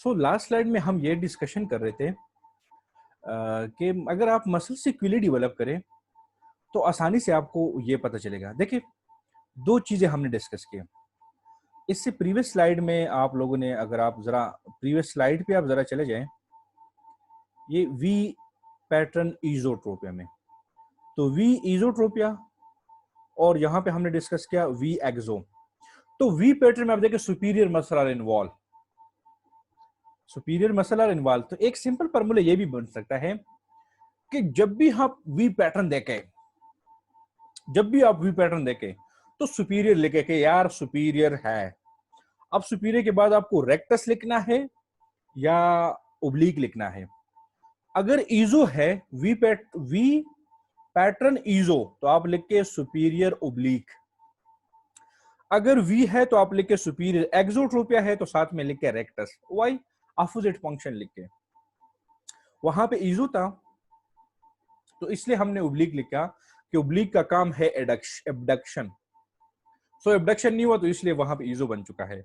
So last slide में हम ये डिस्कशन कर रहे थे कि अगर आप मसल सिक्वली डेवलप करें तो आसानी से आपको ये पता चलेगा। देखिए, दो चीजें हमने डिस्कस की। इससे प्रीवियस स्लाइड में आप लोगों ने, अगर आप जरा प्रीवियस स्लाइड पे आप जरा चले जाएं, ये वी पैटर्न इजोट्रोपिया में, तो वी इजोट्रोपिया और यहाँ पे हमने डिस्कस किया वी एक्सो। तो वी पैटर्न में आप देखें superior muscle are involve, superior muscle are involve. तो एक सिंपल फॉर्मूला ये भी बन सकता है कि जब भी आप वी पैटर्न देखें तो सुपीरियर लिखे के यार सुपीरियर है। अब सुपीरियर के बाद आपको रेक्टस लिखना है या ओब्लिक लिखना है। अगर ईजो है वी पैटर्न ईजो तो आप लिख के सुपीरियर ओब्लिक। अगर वी है तो आप लिख के सुपीरियर। एक्सोट्रोपिया है तो साथ में लिख के रेक्टस। वाई? अपोजिट फंक्शन लिख के। वहां पे ईजो था तो इसलिए हमने ओब्लिक लिखा कि ओब्लिक का काम है एबडक्शन। सो एबडक्शन नहीं हुआ तो इसलिए वहां पे ईजो बन चुका है।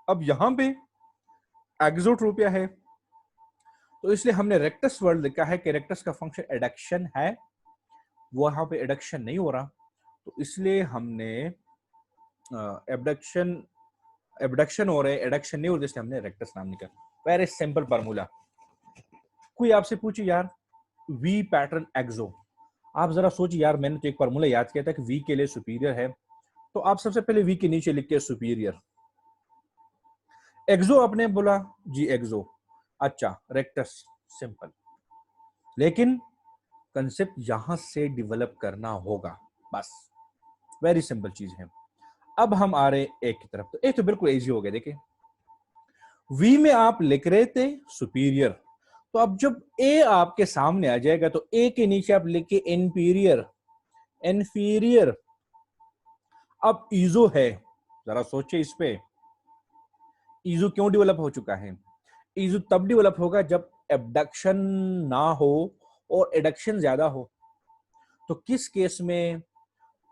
अब यहां पे एक्सोट्रोपिया है तो इसलिए हमने रेक्टस वर्ड लिखा है कि रेक्टस का फंक्शन एडक्शन है, वहां पे एडक्शन नहीं हो रहा तो इसलिए हमने एबडक्शन एबडक्शन हो रहा है, एडक्शन नहीं हो रहा, इसलिए हमने रेक्टस नाम निकाला। Very simple formula. कोई आपसे पूछे यार वी पैटर्न एक्सो, आप जरा सोचिए यार, मैंने तो एक फार्मूला याद किया था कि वी के लिए सुपीरियर है, तो आप सबसे पहले वी के नीचे लिख के सुपीरियर। एक्सो आपने बोला जी एक्सो, अच्छा रेक्टस, सिंपल। लेकिन कंसेप्ट यहां से डेवलप करना होगा, बस वेरी सिंपल चीज है। अब हम आ रहे एक की तरफ, तो एक तो बिल्कुल इजी हो गया। देखिए वी में आप लिख रहे थे सुपीरियर, तो अब जब ए आपके सामने आ जाएगा तो ए के नीचे आप लिख के इनफीरियर, इनफीरियर। अब ईजो है, जरा सोचे इस पे, ईजो क्यों डेवलप हो चुका है? ईजो तब डेवलप होगा जब एबडक्शन ना हो और एडक्शन ज्यादा हो। तो किस केस में,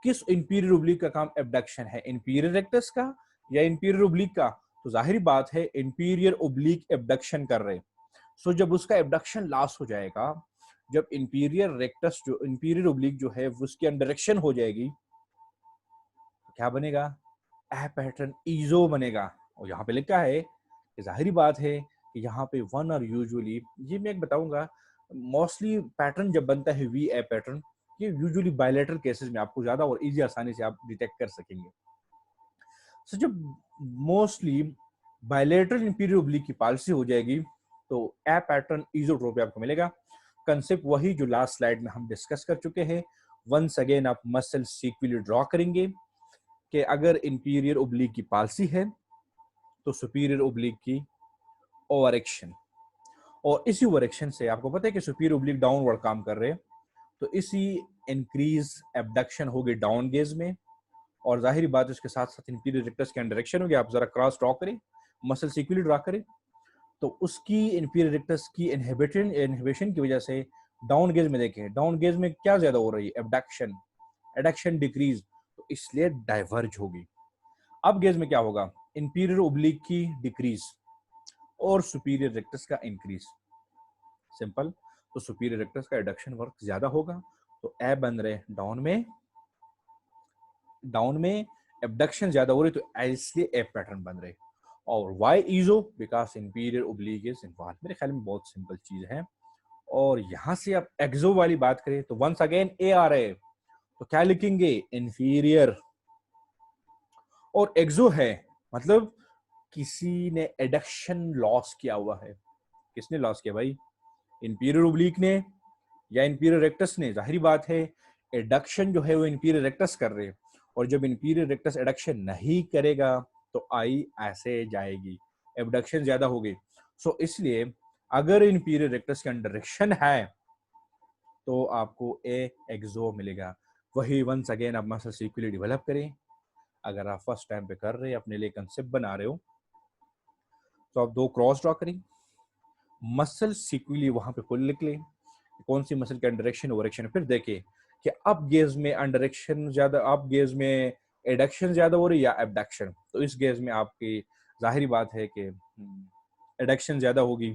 किस इंपीरियर ओब्लिक का काम एबडक्शन है, इंपीरियर रेक्टस का या इंपीरियर ओब्लिक का? तो जाहिर बात है इंपीरियर ओब्लिक एबडक्शन कर रहे। सो जब उसका एबडक्शन लॉस हो जाएगा, जब इंपीरियर रेक्टस जो इंपीरियर ओब्लिक जो है उसकी डायरेक्शन हो जाएगी, तो क्या बनेगा? ए पैटर्न ईजो बनेगा। और यहाँ पे लिखा है कि जाहिर बात है कि यहाँ पे वन और यूजुअली, ये मैं एक बताऊंगा, मोस्टली पैटर्न जब बनता है वी ए पैटर्न, ये यूजुअली बायलैटरल केसेस में आपको ज्यादा और इजी आसानी से आप डिटेक्ट कर सकेंगे। सो जब मोस्टली बायलैटरल इंपीरियर ओब्लिक की पॉलिसी हो जाएगी तो ए पैटर्न ईजोट्रोपिया आपको मिलेगा। कंसेप्ट वही जो लास्ट स्लाइड में हम डिस्कस कर चुके हैं। वंस अगेन आप मसल सीक्वेंसली ड्रॉ करेंगे कि अगर इंपीरियर ओब्लिक की पॉलिसी है तो सुपीरियर ओब्लिक की ओवर एक्शन, और इसी ओवर एक्शन से आपको पता है कि सुपीरियर ओब्लिक डाउनवर्ड काम कर रहे हैं, तो इसी इंक्रीज एबडक्शन होगी डाउन गेज में, और जाहिर बात है उसके साथ साथ इंपीरियर रेक्टस की डायरेक्शन होगी। आप जरा क्रॉस ड्रॉ करें, मसल सीक्वेंसली ड्रॉ करें, तो उसकी इंपीरियर रेक्टस की इनहिबिशन की वजह से डाउन गेज में देखें, डाउन गेज में क्या ज्यादा हो रही है? एबडक्शन, एडक्शन डिक्रीज, तो इसलिए डाइवर्ज होगी। अब गेज में क्या होगा? इंपीरियर ओब्लिक की डिक्रीज और सुपीरियर रेक्टस का इंक्रीज। सिंपल। तो सुपीरियर रेक्टस का एडक्शन वर्क ज्यादा होगा तो ए बन रहे डाउन में, डाउन में एबडक्शन ज्यादा हो रही तो इसलिए ए पैटर्न बन रहे। और Y eso because inferior oblique is involve. मेरे ख्याल में बहुत सिंपल चीज है। और यहां से आप एक्सो वाली बात करें तो वंस अगेन ए आ रहे तो क्या लिखेंगे? इंफीरियर। और एक्सो है मतलब किसी ने एडक्शन लॉस किया हुआ है। किसने लॉस किया भाई? इंपीरियर ओब्लिक ने या इंपीरियर रेक्टस ने? जाहिर बात है एडक्शन जो है वो इंपीरियर रेक्टस कर रहे हैं, और जब इंपीरियर रेक्टस एडक्शन नहीं करेगा तो आई ऐसे जाएगी, एबडक्शन ज्यादा होगी। सो इसलिए अगर इंपीरियर रेक्टस की डायरेक्शन है तो आपको ए एक्सो मिलेगा। वही वंस अगेन आप मसल सीक्वेंसली डेवलप करें। अगर आप फर्स्ट टाइम पे कर रहे हैं, अपने लिए कंसेप्ट बना रहे हो, तो आप दो क्रॉस ड्रॉ करें, मसल सीक्वेंसली वहां पे फुल लिख लें कौन सी मसल का डायरेक्शन ओवरेक्शन, फिर देखिए कि अप गेज में अंडरेक्शन ज्यादा, अप गेज में एडक्शन ज्यादा हो रही है या एबडक्शन। तो इस गेज में आपकी जाहिर बात है कि एडक्शन ज्यादा होगी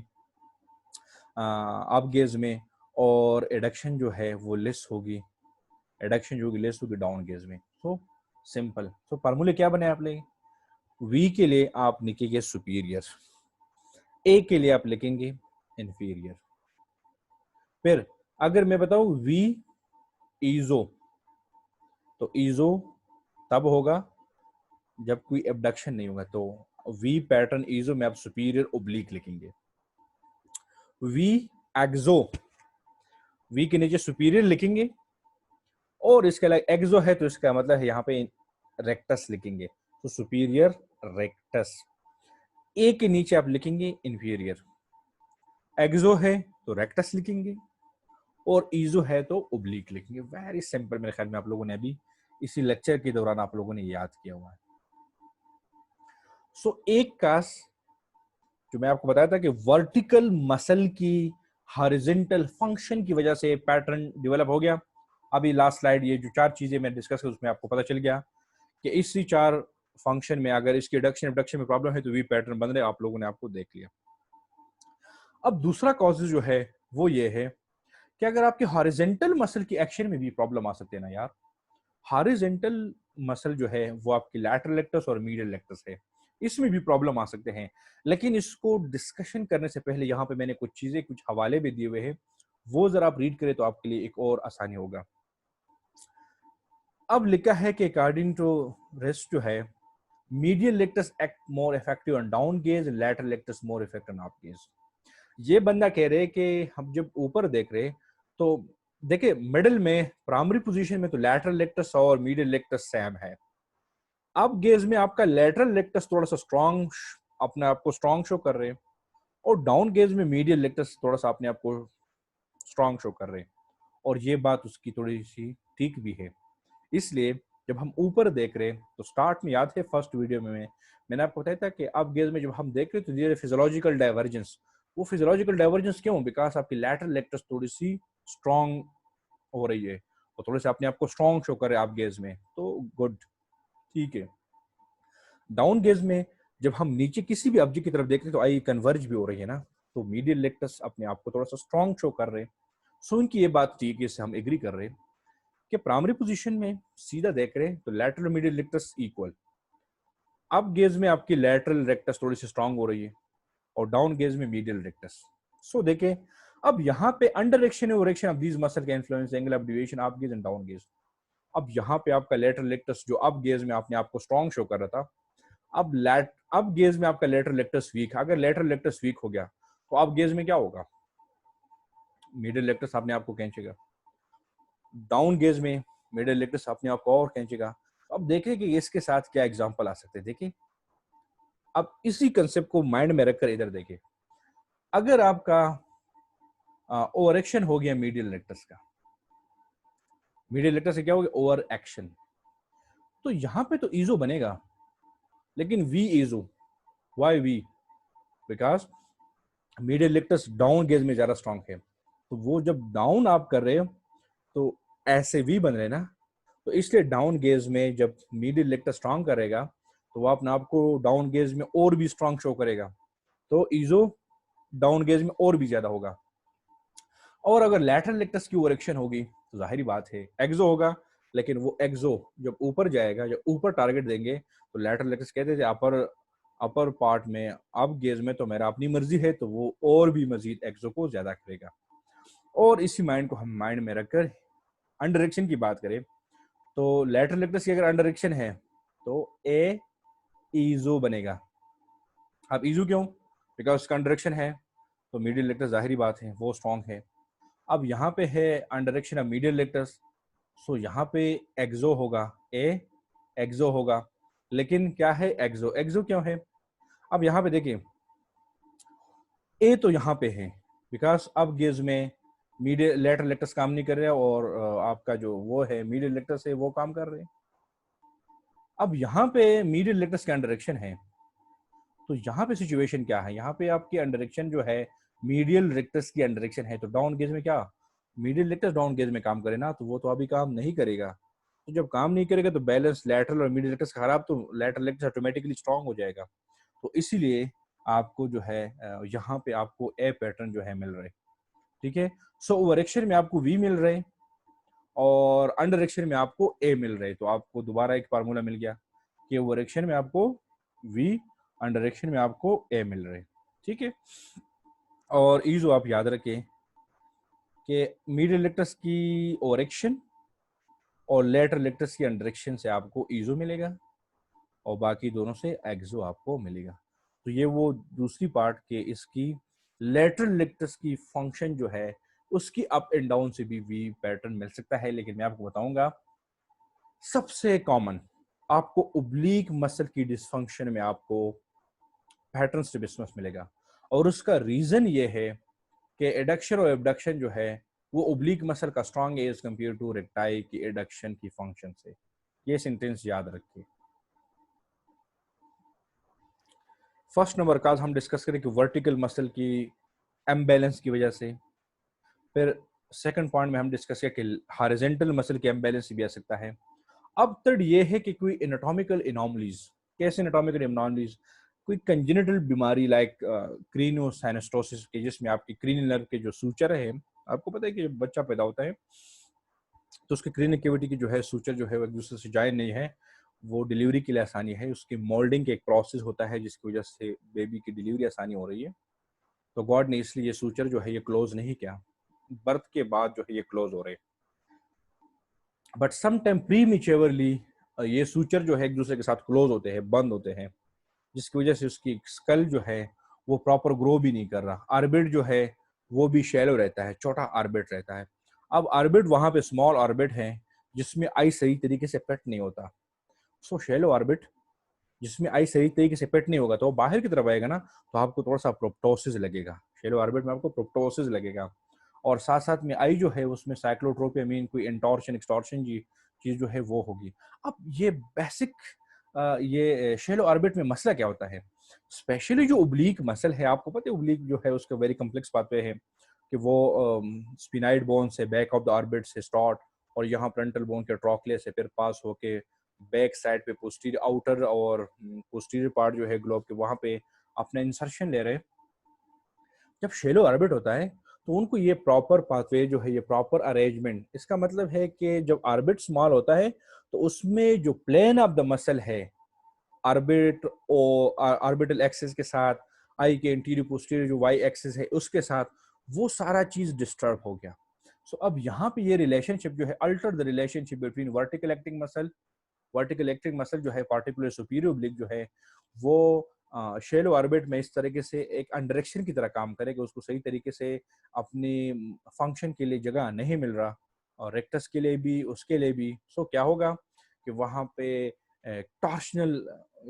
अप गेज में, और एडक्शन जो है वो लेस होगी, एडक्शन जो होगी लेस होगी डाउन गेज में। तो सिंपल। तो फार्मूले क्या बने आप लेंगे, वी के लिए आप लिखेंगे सुपीरियर, ए के लिए आप लिखेंगे इंफीरियर। फिर अगर मैं बताऊं वी ईजो, तो ईजो तब होगा जब कोई एबडक्शन नहीं होगा, तो वी पैटर्न ईजो में आप सुपीरियर ओब्लिक लिखेंगे। वी एक्सो, वी के नीचे सुपीरियर लिखेंगे, और इसके अलावा एक्सो है तो इसका मतलब है यहाँ पे रेक्टस लिखेंगे, तो सुपीरियर रेक्टस। ए के नीचे आप लिखेंगे इंफीरियर, एक्सो है तो रेक्टस लिखेंगे, और ईजो है तो ओब्लिक लिखेंगे। वेरी सिंपल, मेरे ख्याल में आप लोगों ने अभी इसी लेक्चर के दौरान आप लोगों ने याद किया हुआ है। सो एक कास जो मैं आपको बताया था कि वर्टिकल मसल की हॉरिजॉन्टल फंक्शन की वजह से पैटर्न डेवलप हो गया। अभी लास्ट स्लाइड ये जो 4 चीजें मैं डिस्कस कर उसमें आपको पता चल गया कि इसी 4 फंक्शन में अगर इसके एडक्शन एबडक्शन में प्रॉब्लम है तो वी पैटर्न बन रहे, आप लोगों ने आपको देख लिया। अब दूसरा कॉज जो है वो ये है कि अगर आपके हॉरिजॉन्टल मसल की एक्शन में भी प्रॉब्लम आ सकते हैं ना यार। हॉरिजॉन्टल मसल जो है वो आपकी लैटरल रेक्टस और मीडियल रेक्टस है, इसमें भी प्रॉब्लम आ सकते हैं। लेकिन इसको डिस्कशन करने से पहले यहाँ पे मैंने कुछ चीजें, कुछ हवाले भी दिए हुए हैं, वो जरा आप रीड करें तो आपके लिए एक और आसानी होगा। अब लिखा है कि अकॉर्डिंग टू रेस्ट जो है, medial rectus act more effective on down gauge, lateral rectus more effective on up gauge. ये बंदा कह रहे कि हम जब ऊपर देख रहे तो देखिए मिडिल में प्राइमरी पोजीशन में तो लैटरल रेक्टस और मीडियल रेक्टस सेम है। अप गेज में आपका लैटरल रेक्टस थोड़ा सा स्ट्रॉन्ग अपने आप को स्ट्रॉन्ग शो कर रहे हैं, और डाउन गेज में मीडियल रेक्टस थोड़ा सा अपने आप को स्ट्रॉन्ग शो कर रहे हैं। और ये बात उसकी थोड़ी सी ठीक भी है। इसलिए जब हम ऊपर देख रहे हैं तो स्टार्ट में याद है फर्स्ट वीडियो में मैंने आपको बताया था कि अप गेज में जब हम देख रहे हैं तो फिजियोलॉजिकल डाइवर्जेंस, वो फिजियोलॉजिकल डाइवर्जेंस क्यों, बिकॉज आपकी लैटरल रेक्टस थोड़ी सी स्ट्रॉन्ग हो रही है और थोड़े से अपने आप को स्ट्रॉन्ग शो करे आप गेज में, तो गुड, ठीक है। डाउन गेज में जब हम नीचे किसी भी ऑब्जेक्ट की तरफ देख रहे हैं तो आई कन्वर्ज भी हो रही है ना, तो मीडियल रेक्टस अपने आप को थोड़ा सा स्ट्रॉन्ग शो कर रहे हैं। सो इनकी ये बात ठीक है, इससे हम एग्री कर रहे हैं कि प्राइमरी पोजीशन में सीधा देख रहे हैं तो लैटरल मीडियल रेक्टस इक्वल। अब गेज में आपकी लैटरल रेक्टस थोड़ी सी स्ट्रांग हो रही है और डाउन गेज में मीडियल रेक्टस। सो देखें अब यहाँ पे अंडर एक्शन और एक्शन ऑफ दीज मसल का influence angle of deviation up gauge and down gauge. अब यहाँ पे आपका लैटरल रेक्टस जो अप गेज में आपने आपको स्ट्रांग शो कर रहा था, अब गेज में आपका लैटरल रेक्टस वीक। अगर लैटरल रेक्टस वीक हो गया तो अब गेज में क्या होगा, मीडियल रेक्टस अपने आपको खींचेगा, डाउन गेज में मीडियल रेक्टस अपने आप को और खींचेगा। अब देखें कि इसके साथ क्या एग्जांपल आ सकते हैं। देखिए अब इसी कंसेप्ट को माइंड में रखकर इधर देखिए, अगर आपका ओवर एक्शन हो गया मीडियल रेक्टस का, मीडियल रेक्टस से क्या हो गया ओवर एक्शन, तो यहां पे तो ईजो बनेगा, लेकिन V eso, Y V, because medial rectus down gaze में ज्यादा स्ट्रांग है, तो वो जब डाउन आप कर रहे हो तो ऐसे वी बन रहे ना, तो इसलिए डाउन गेज में जब मीडियल रेक्टस स्ट्रांग करेगा तो वो अपने आप को डाउन गेज में और भी स्ट्रांग शो करेगा, तो ईजो डाउन गेज में और भी ज्यादा होगा। और अगर लैटरल रेक्टस की ओवरएक्शन होगी तो जाहिर बात है एक्सो होगा, लेकिन वो एक्सो जब ऊपर जाएगा, जब ऊपर टारगेट देंगे तो लैटरल रेक्टस कहते थे अपर अपर पार्ट में अब गेज में तो मेरा अपनी मर्जी है, तो वो और भी मजीद एक्सो को ज्यादा करेगा। और इसी माइंड को हम माइंड में रखकर अंडर एक्शन की बात करें तो लैटरल रेक्टस की अगर अंडर एक्शन है तो ए ईजो बनेगा। अब ईजो क्यों, बिकॉज उसका अंडर एक्शन है तो मीडियल रेक्टस जाहिर बात है वो स्ट्रॉन्ग है। अब यहाँ पे है under action of medial rectus, so यहाँ पे एक्सो होगा, ए एक्सो होगा, लेकिन क्या है एक्सो, एक्सो क्यों है। अब यहाँ पे देखिए ए तो यहाँ पे है बिकॉज अब गेज में मीडियल लेटरल रेक्टस काम नहीं कर रहा और आपका जो वो है मीडियल रेक्टस है वो काम कर रहे हैं। अब यहाँ पे मीडियल रेक्टस का अंडर एक्शन है, तो यहाँ पे सिचुएशन क्या है, यहाँ पे आपकी अंडर एक्शन जो है मीडियल रेक्टस की अंडर एक्शन है, तो डाउन गेज में क्या मीडियल रेक्टस डाउन गेज में काम करे ना, तो वो तो अभी काम नहीं करेगा। तो जब काम नहीं करेगा तो बैलेंस लैटरल और मीडियल रेक्टस खराब, तो लैटरल रेक्टस ऑटोमेटिकली स्ट्रांग हो जाएगा। तो इसीलिए आपको जो है यहाँ पे आपको ए पैटर्न जो है मिल रहे, ठीक है। सो ओवर एक्शन में आपको वी मिल रहे और अंडर एक्शन में आपको ए मिल रहे, तो आपको दोबारा एक फार्मूला मिल गया कि ओवर एक्शन में आपको वी, अंडर एक्शन में आपको ए मिल रहे, ठीक है। और ईजो आप याद रखें कि मीडियल लेक्टस की ओवर एक्शन और लेटरल लेक्टस की अंडर एक्शन से आपको ईजो मिलेगा और बाकी दोनों से एक्सो आपको मिलेगा। तो ये वो दूसरी पार्ट के इसकी लेटरल लेक्टस की फंक्शन जो है उसकी अप एंड डाउन से भी वी पैटर्न मिल सकता है, लेकिन मैं आपको बताऊंगा सबसे कॉमन आपको ओब्लीक मसल की डिसफंक्शन में आपको पैटर्न स्ट्रैबिस्मस मिलेगा। और उसका रीजन ये है कि एडक्शन और एबडक्शन जो है वो ओब्लीक मसल का स्ट्रांग है एज कंपेयर टू रेक्टाइल की एडक्शन की फंक्शन से। ये सेंटेंस याद रखिए। फर्स्ट नंबर का हम डिस्कस करें कि वर्टिकल मसल की एम्बैलेंस की वजह से, फिर सेकंड पॉइंट में हम डिस्कस किया कि हॉरिजॉन्टल मसल की एम्बैलेंस भी आ सकता है। अब थर्ड ये है कि कोई एनाटॉमिकल एनॉमलीज, कैसे एनाटॉमिकल एनॉमलीज, कोई कंजेनिटल बीमारी लाइक क्रीनियोसाइनोस्टोसिस के जिसमें आपकी क्रीनियल नर्व के जो सूचर है, आपको पता है कि जब बच्चा पैदा होता है तो उसके क्रीनियल कैविटी की जो है सूचर जो है वो एक दूसरे से जॉइन नहीं है, वो डिलीवरी के लिए आसानी है, उसकी मोल्डिंग के एक प्रोसेस होता है जिसकी वजह से बेबी की डिलीवरी आसानी हो रही है। तो गॉड ने इसलिए ये सूचर जो है ये क्लोज नहीं किया, बर्थ के बाद जो है ये क्लोज हो रहे, बट सम टाइम प्रीमेच्योरली ये सूचर जो है एक दूसरे के साथ क्लोज होते हैं, बंद होते हैं, जिसकी वजह से उसकी स्कल जो है वो प्रॉपर ग्रो भी नहीं कर रहा, ऑर्बिट जो है वो भी शैलो रहता है, छोटा ऑर्बिट रहता है। अब ऑर्बिट वहां पे स्मॉल ऑर्बिट है जिसमें आई सही तरीके से पेट नहीं होता। सो शैलो ऑर्बिट जिसमें आई सही तरीके से पेट नहीं होगा तो वो बाहर की तरफ आएगा ना, तो आपको थोड़ा सा प्रोप्टोसिस लगेगा, शैलो ऑर्बिट में आपको प्रोप्टोसिस लगेगा। और साथ साथ में आई जो है उसमें साइक्लोट्रोपी मीन कोई इंटॉर्शन एक्सटॉर्शन जी चीज जो है वो होगी। अब ये बेसिक ये शैलो ऑर्बिट में मसला क्या होता है, स्पेशली जो ओब्लीक मसल है, आपको पता है ओब्लीक जो है उसका वेरी कम्प्लेक्स बात पे है कि वो स्पिनाइड बोन से बैक ऑफ द ऑर्बिट से स्टार्ट और यहाँ फ्रंटल बोन के ट्रॉकले से फिर पास होके बैक साइड पे पोस्टीरियर आउटर और पोस्टीरियर पार्ट जो है ग्लोब के वहां पे अपना इंसर्शन ले रहे हैं। जब शेलो ऑर्बिट होता है तो उनको ये प्रॉपर पाथवे जो है, ये प्रॉपर अरेंजमेंट, इसका मतलब है कि जब ऑर्बिट स्मॉल होता है तो उसमें जो प्लेन ऑफ द मसल है ऑर्बिट और ऑर्बिटल एक्सिस के साथ आई के इंटीरियर पोस्टीरियर जो वाई एक्सिस है उसके साथ, वो सारा चीज डिस्टर्ब हो गया। सो अब यहाँ पे ये रिलेशनशिप जो है alter the relationship between vertical acting muscle जो है पार्टिकुलर सुपीरियर ओब्लिक जो है वो शेलो ऑर्बिट में इस तरीके से एक अंडरेक्शन की तरह काम करेगा, उसको सही तरीके से अपनी फंक्शन के लिए जगह नहीं मिल रहा, और रेक्टस के लिए भी उसके लिए भी। सो क्या होगा कि वहाँ पे टॉर्शनल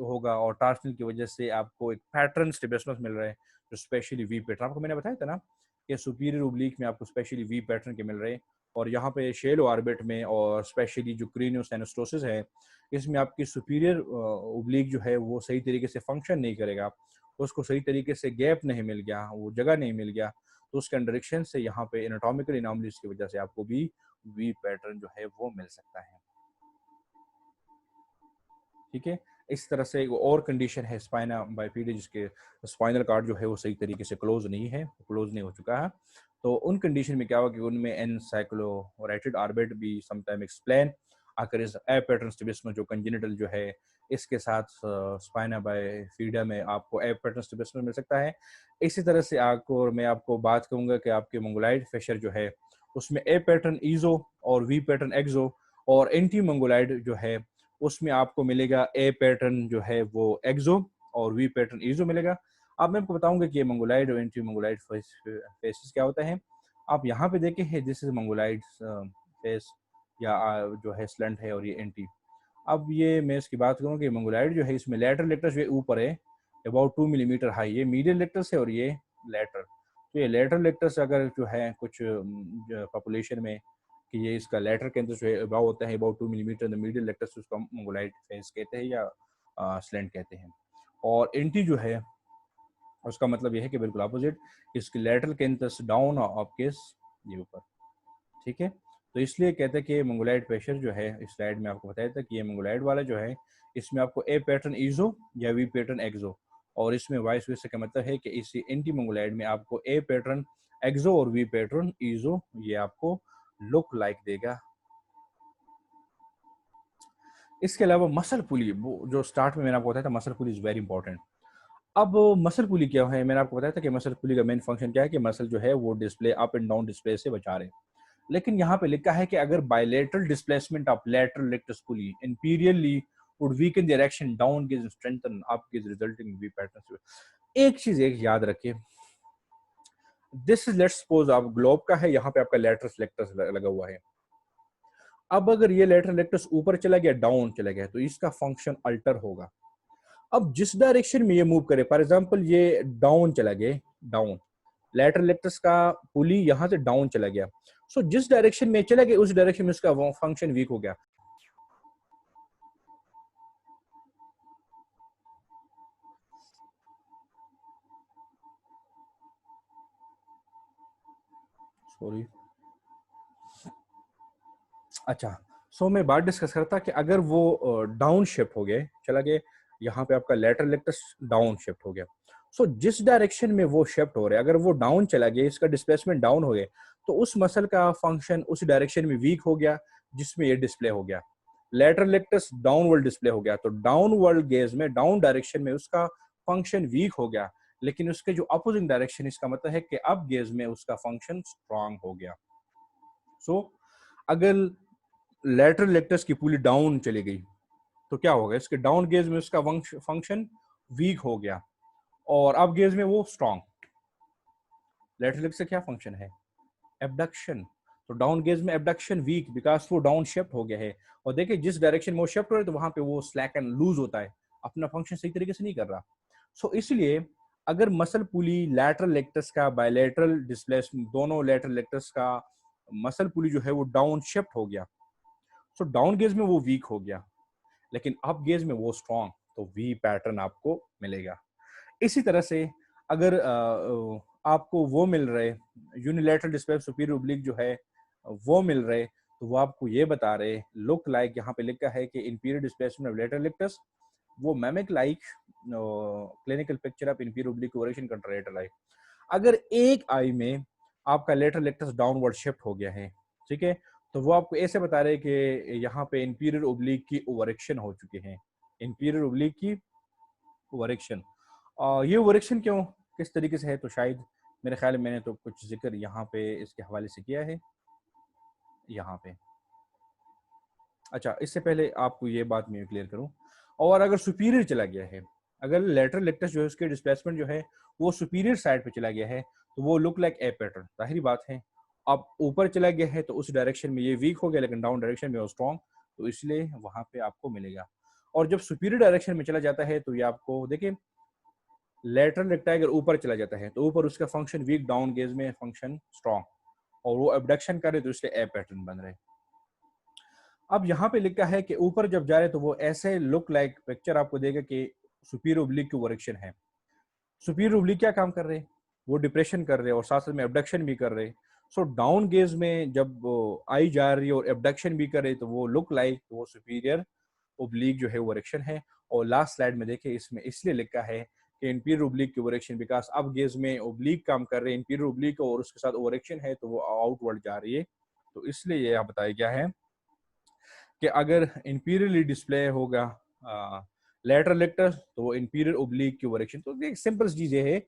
होगा और टॉर्शनल की वजह से आपको एक पैटर्न स्टिबेसमस मिल रहा है जो स्पेशली वी पैटर्न, आपको मैंने बताया था ना कि सुपीरियर ओब्लिक में आपको स्पेशली वी पैटर्न के मिल रहे हैं, और यहाँ पे शेलो ऑर्बिट में और स्पेशली जो क्रेनियोसाइनोस्टोसिस है इसमें आपकी सुपीरियर ओब्लिक जो है वो सही तरीके से फंक्शन नहीं करेगा, उसको सही तरीके से गैप नहीं मिल गया, वो जगह नहीं मिल गया, तो उसके डायरेक्शन से यहाँ पे एनाटॉमिकल एनॉमलीज की वजह से आपको भी वी पैटर्न जो है वो मिल सकता है। ठीक है, इस तरह से एक और कंडीशन है स्पाइना बाइफिडी जिसके स्पाइनल कार्ड जो है वो सही तरीके से क्लोज नहीं है, क्लोज नहीं हो चुका है। तो उन कंडीशन में क्या होगा कि उनमें एनसाइक्लोराइटेड ऑर्बिट भी समटाइम एक्सप्लेन आकर इस ए पैटर्न स्टिबिस्मस जो कंजेनिटल जो है इसके साथ स्पाइना बाइफिडा में आपको ए पैटर्न स्टिबिस्मस मिल सकता है। इसी तरह से आपको मैं आपको बात करूंगा कि आपके मंगोलाइड फेशर जो है उसमें ए पैटर्न ईजो और वी पैटर्न एक्सो, और एंटी मंगोलाइड जो है उसमें आपको मिलेगा ए पैटर्न जो है वो एक्सो और वी पैटर्न ईजो मिलेगा। अब मैं आपको बताऊंगा कि ये मंगोलाइड और एंटी मंगोलाइड फेसेस क्या होता है। आप यहाँ पे देखें है दिस इज मंगोलाइड फेस या जो है स्लंट है, और ये एंटी। अब ये मैं इसकी बात करूँ कि मंगोलाइड जो है इसमें लेटरल लेक्टस जो ऊपर है अबाउट 2 मिलीमीटर हाई, ये मीडियल लेक्टस है और ये लेटर। तो ये लेटरल लेक्टस अगर जो है कुछ पॉपुलेशन में कि ये इसका लेटर के अंदर जो है अबाव होता है about 2 millimetre, the medial lettuce उसको हम मंगोलाइड फेस कहते हैं या स्लेंट कहते हैं। और एंटी जो है उसका मतलब ये है कि बिल्कुल अपोजिट, इसकी लेटरल के अंदर डाउन और आपके ये ऊपर। ठीक है, तो इसलिए कहते हैं कि मंगोलाइड प्रेशर जो है इस स्लाइड में आपको बताया था कि ये मंगोलाइड वाला जो है इसमें आपको ए पैटर्न ईजो या वी पैटर्न एक्सो, और इसमें वाइस वर्सा का मतलब है कि इसी एंटीमोंगोलाइड में आपको ए पैटर्न एक्सो और वी पैटर्न ईजो ये आपको लुक लाइक देगा। इसके अलावा मसल पुली, वो जो स्टार्ट में मैंने आपको बताया था, muscle pulley is very important. अब मसल पुली क्या है, मैंने आपको बताया था कि मसल पुली का मेन फंक्शन क्या है कि मसल जो है वो display up and down display से बचा रहे। लेकिन यहाँ पे लिखा है कि अगर bilateral displacement of lateral rectus pulley inferiorly would weaken the direction down gives strengthen up gives resulting V pattern. एक चीज एक याद रखिए, दिस इज लेट्स सपोज आप ग्लोब का है, यहाँ पे आपका लेटरल रेक्टस लगा हुआ है। अब अगर ये लेटरल रेक्टस ऊपर चला गया, डाउन चला गया, तो इसका फंक्शन अल्टर होगा। अब जिस डायरेक्शन में ये मूव करे, फॉर एग्जांपल ये डाउन चला गया, डाउन लैटरल रेक्टस का पुली यहां से डाउन चला गया, सो जिस डायरेक्शन में चला गया उस डायरेक्शन में उसका फंक्शन वीक हो गया। सॉरी, अच्छा, सो मैं बात डिस्कस करता कि अगर वो डाउन शिफ्ट हो गए, चला गया, यहाँ पे आपका लैटरल रेक्टस डाउन शिफ्ट हो गया, सो जिस डायरेक्शन में वो शिफ्ट हो रहे हैं, अगर वो डाउन चला गया, इसका डिस्प्लेसमेंट डाउन हो गया, तो उस मसल का फंक्शन उस डायरेक्शन में वीक हो गया जिसमें ये डिस्प्ले हो गया। लैटरल रेक्टस डाउनवर्ड डिस्प्ले हो गया, तो डाउनवर्ड गेज में डाउन डायरेक्शन में उसका फंक्शन वीक हो गया, लेकिन उसके जो अपोजिंग डायरेक्शन, इसका मतलब है कि अप गेज में उसका फंक्शन स्ट्रांग हो गया। सो अगर लैटरल रेक्टस की पुली डाउन चली गई तो क्या होगा, इसके डाउन गेज में उसका फंक्शन वीक हो गया और अप गेज में वो स्ट्रांग। लैटरल रेक्टस का क्या फंक्शन है, एबडक्शन, तो डाउन गेज में एबडक्शन वीक बिकॉज वो डाउन शिफ्ट हो गया है। और देखिए जिस डायरेक्शन में वो शिफ्ट हो रहा है तो वहां पे वो स्लैक एंड लूज होता है, अपना फंक्शन सही तरीके से नहीं कर रहा। सो इसलिए अगर मसल पुली लैटरल रेक्टस का बायलैटरल डिस्प्लेसमेंट, दोनों लैटरल रेक्टस का मसल पुली जो है वो डाउन शिफ्ट हो गया, सो डाउन गेज में वो वीक हो गया, लेकिन अप गेज में वो स्ट्रॉन्ग, तो वी पैटर्न आपको मिलेगा। इसी तरह से अगर आपको वो मिल रहे यूनिलैटरल डिस्प्ले सुपीरियर ओब्लिक जो है वो मिल रहे, तो वो आपको ये बता रहे लुक लाइक, यहाँ पे लिखा है कि inferior displacement of lateral rectus वो mimic like clinical picture of inferior oblique oration contralateral eye. अगर एक आई में आपका लेटरल रेक्टस डाउनवर्ड शिफ्ट हो गया है, ठीक है, तो वो आपको ऐसे बता रहे कि यहाँ पे इंपीरियर ओब्लिक की ओवरेक्शन हो चुके हैं, इंपीरियर ओब्लिक की ओवरेक्शन। ये ओवरेक्शन क्यों, किस तरीके से है, तो शायद मेरे ख्याल में मैंने तो कुछ जिक्र यहाँ पे इसके हवाले से किया है यहाँ पे। अच्छा, इससे पहले आपको ये बात मैं क्लियर करूँ, और अगर सुपीरियर चला गया है, अगर लेटरल रेक्टस जो है उसके डिस्प्लेसमेंट जो है वो सुपीरियर साइड पे चला गया है, तो वो लुक लाइक ए पैटर्न, जाहिर बात है। अब ऊपर चला गया है तो उस डायरेक्शन में ये वीक हो गया, लेकिन डाउन डायरेक्शन में वो स्ट्रॉन्ग, तो इसलिए वहां पे आपको मिलेगा। और जब सुपीरियर डायरेक्शन में चला जाता है तो ये आपको देखिए, लेटरल रेक्टाइल अगर ऊपर चला जाता है तो ऊपर उसका फंक्शन वीक, डाउन गेज में फंक्शन स्ट्रॉन्ग, और वो एबडक्शन करे तो इसलिए ए पैटर्न बन रहे। अब यहाँ पे लिखा है कि ऊपर जब जा रहे तो वो ऐसे लुक लाइक पिक्चर आपको देगा कि सुपीरियर ओब्लिक की ओवरेक्शन है। सुपीरियर ओब्लिक क्या काम कर रहे हैं, वो डिप्रेशन कर रहे हैं और साथ साथ में एबडक्शन भी कर रहे हैं। सो डाउन गेज में जब आई जा रही है और एबडक्शन भी कर रहे तो वो लुक लाइक वो सुपीरियर ओब्लिक जो है ओवरेक्शन है। और लास्ट स्लाइड में देखिए इसमें इसलिए लिखा है कि इंपीरियर ओब्लिक की ओवरेक्शन बिकॉज अब गेज में ओब्लिक काम कर रहे हैं, इंपीरियर ओब्लिक और उसके साथ ओवरेक्शन है तो वो आउटवर्ड जा रही है, तो इसलिए ये यहाँ बताया गया है कि अगर इंपीरियरली डिस्प्ले होगा लेटरल रेक्टस तो वो इंपीरियर ओब्लिक की ओवरेक्शन, तो एक सिंपल चीज ये है,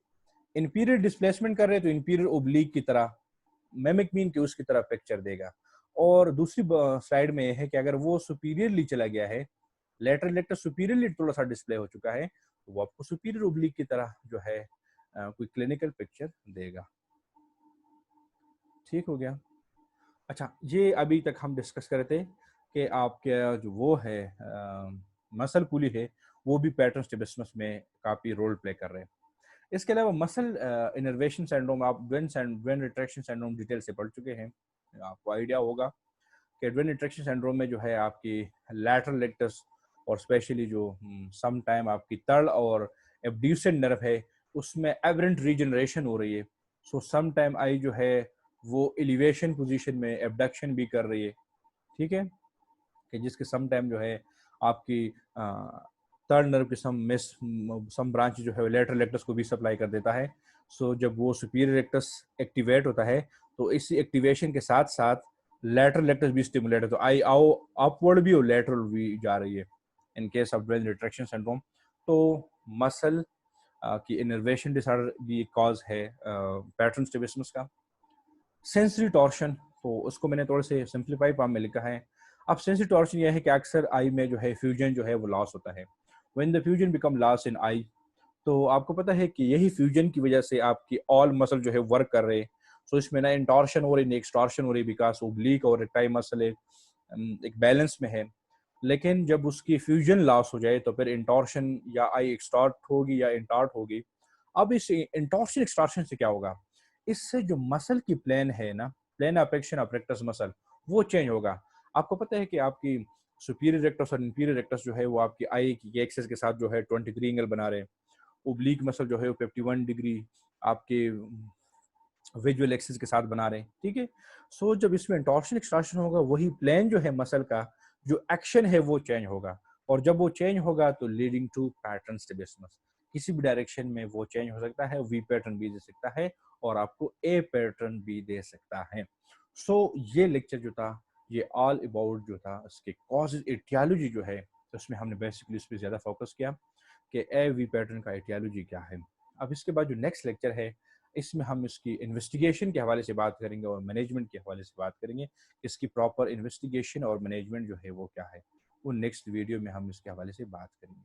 इंपीरियर डिस्प्लेसमेंट कर रहे हैं तो इंपीरियर ओब्लिक की तरह मेमिक मीन के उसकी तरह पिक्चर देगा। और दूसरी साइड में यह है कि अगर वो सुपीरियरली चला गया है, लेटरल रेक्टस सुपीरियरली थोड़ा सा डिस्प्ले हो चुका है, तो वो आपको सुपीरियर ओब्लिक की तरह जो है कोई क्लिनिकल पिक्चर देगा। ठीक हो गया। अच्छा, ये अभी तक हम डिस्कस कर रहे थे कि आपके जो वो है मसल पुली है वो भी पैटर्न स्टिफनेस में काफ़ी रोल प्ले कर रहे हैं। इसके अलावा मसल इनर्वेशन सिंड्रोम आप वेन रिट्रैक्शन सिंड्रोम डिटेल से पढ़ चुके हैं, आपको आइडिया होगा कि वेन रिट्रैक्शन सिंड्रोम में जो है आपकी लैटरल रेक्टस और स्पेशली जो सम टाइम आपकी तड़ और एब्ड्यूसेंट नर्व है उसमें एवरेंट रीजनरेशन हो रही है। सो सम टाइम आई जो है वो एलिवेशन पोजीशन में एबडक्शन भी कर रही है, ठीक है, कि जिसके सम टाइम जो है आपकी थर्ड नर्व के सम ब्रांच जो है लेटरल रेक्टस को भी सप्लाई कर देता है। सो जब वो सुपीरियर रेक्टस एक्टिवेट होता है तो इस एक्टिवेशन के साथ साथ लेटरल रेक्टस भी स्टिमुलेट है, तो आई आओ अपवर्ड भी और लेटरल भी जा रही है in case of brain retraction syndrome. तो मसल की इनर्वेशन डिसऑर्डर भी एक कॉज है पैटर्न स्ट्रैबिस्मस का। सेंसरी टॉर्शन, तो उसको मैंने थोड़े से सिंप्लीफाई फॉर्म में लिखा है। अब सेंसरी टॉर्शन यह है कि अक्सर आई में जो है फ्यूजन जो है वो लॉस होता है। When the fusion become loss in eye, तो आपको पता है कि यही फ्यूजन की वजह से आपकी ऑल मसल जो है वर्क कर रहे हैं। सो इसमें ना इंटॉर्शन हो रही ना एक्सटॉर्शन हो रही, बिकॉज ओब्लिक और रेक्टाइल मसल एक बैलेंस में है। लेकिन जब उसकी फ्यूजन लॉस हो जाए तो फिर इंटॉर्शन या आई एक्सटॉर्ट होगी या इंटॉर्ट होगी। अब इस इंटॉर्शन एक्सटॉर्शन से क्या होगा, इससे जो मसल की प्लेन है ना, प्लेन अपेक्शन ऑफ रेक्टस मसल, वो चेंज होगा। आपको पता है कि आपकी सुपीरियर रेक्टस और इंफीरियर रेक्टस जो है वो आपकी आई की एक्सिस के साथ जो है 23 एंगल बना रहे हैं। ओब्लिक मसल जो है वो 51 डिग्री आपके विजुअल एक्सिस के साथ बना रहे हैं, ठीक है। सो जब इसमें टॉर्शन एक्सट्राक्शन होगा, वही प्लेन जो है मसल का जो एक्शन है वो चेंज होगा, और जब वो चेंज होगा तो लीडिंग टू पैटर्न स्ट्रैबिस्मस। किसी भी डायरेक्शन में वो चेंज हो सकता है, वी पैटर्न भी दे सकता है और आपको ए पैटर्न भी दे सकता है। सो ये लेक्चर जो था ये ऑल अबाउट जो था इसके कॉजेज एटियोलॉजी जो है, तो उसमें हमने बेसिकली उस पर ज़्यादा फोकस किया कि ए वी पैटर्न का एटियोलॉजी क्या है। अब इसके बाद जो नेक्स्ट लेक्चर है इसमें हम इसकी इन्वेस्टिगेशन के हवाले से बात करेंगे और मैनेजमेंट के हवाले से बात करेंगे। इसकी प्रॉपर इन्वेस्टिगेशन और मैनेजमेंट जो है वो क्या है, वो नेक्स्ट वीडियो में हम इसके हवाले से बात करेंगे।